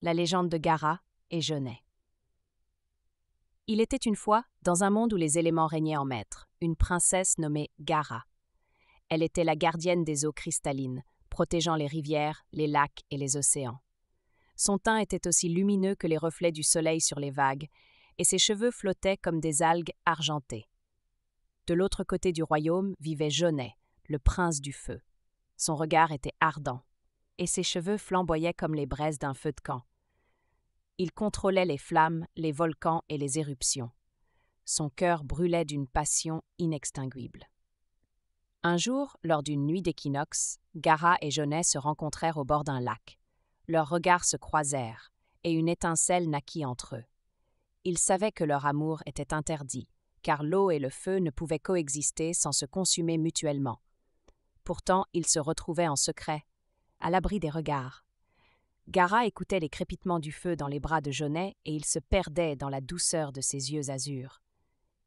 La légende de Gaara et Genêt. Il était une fois, dans un monde où les éléments régnaient en maître, une princesse nommée Gaara. Elle était la gardienne des eaux cristallines, protégeant les rivières, les lacs et les océans. Son teint était aussi lumineux que les reflets du soleil sur les vagues, et ses cheveux flottaient comme des algues argentées. De l'autre côté du royaume vivait Genêt, le prince du feu. Son regard était ardent, et ses cheveux flamboyaient comme les braises d'un feu de camp. Il contrôlait les flammes, les volcans et les éruptions. Son cœur brûlait d'une passion inextinguible. Un jour, lors d'une nuit d'équinoxe, Gaara et Genêt se rencontrèrent au bord d'un lac. Leurs regards se croisèrent, et une étincelle naquit entre eux. Ils savaient que leur amour était interdit, car l'eau et le feu ne pouvaient coexister sans se consumer mutuellement. Pourtant, ils se retrouvaient en secret, à l'abri des regards. Gaara écoutait les crépitements du feu dans les bras de Genêt et il se perdait dans la douceur de ses yeux azur.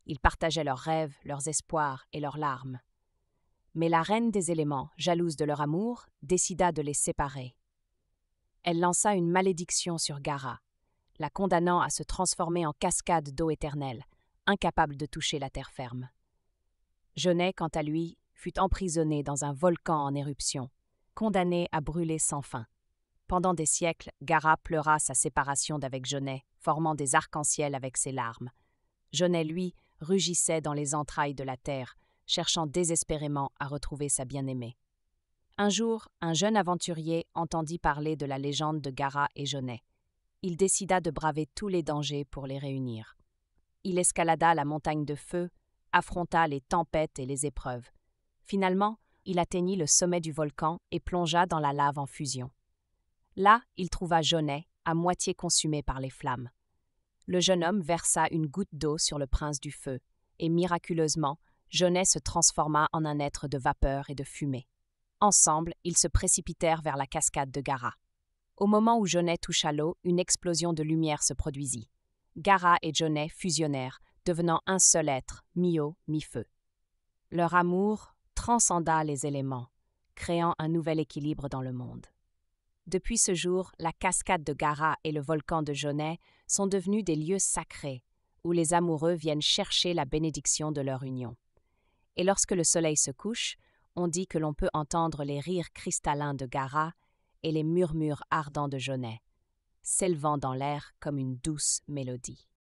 Ils partageaient leurs rêves, leurs espoirs et leurs larmes. Mais la reine des éléments, jalouse de leur amour, décida de les séparer. Elle lança une malédiction sur Gaara, la condamnant à se transformer en cascade d'eau éternelle, incapable de toucher la terre ferme. Genêt, quant à lui, fut emprisonné dans un volcan en éruption, condamné à brûler sans fin. Pendant des siècles, Gaara pleura sa séparation d'avec Genêt, formant des arcs-en-ciel avec ses larmes. Genêt, lui, rugissait dans les entrailles de la terre, cherchant désespérément à retrouver sa bien-aimée. Un jour, un jeune aventurier entendit parler de la légende de Gaara et Genêt. Il décida de braver tous les dangers pour les réunir. Il escalada la montagne de feu, affronta les tempêtes et les épreuves. Finalement, il atteignit le sommet du volcan et plongea dans la lave en fusion. Là, il trouva Genêt, à moitié consumé par les flammes. Le jeune homme versa une goutte d'eau sur le prince du feu, et miraculeusement, Genêt se transforma en un être de vapeur et de fumée. Ensemble, ils se précipitèrent vers la cascade de Gaara. Au moment où Genêt toucha l'eau, une explosion de lumière se produisit. Gaara et Genêt fusionnèrent, devenant un seul être, mi-eau, mi-feu. Leur amour transcenda les éléments, créant un nouvel équilibre dans le monde. Depuis ce jour, la cascade de Gaara et le volcan de Genêt sont devenus des lieux sacrés, où les amoureux viennent chercher la bénédiction de leur union. Et lorsque le soleil se couche, on dit que l'on peut entendre les rires cristallins de Gaara et les murmures ardents de Genêt, s'élevant dans l'air comme une douce mélodie.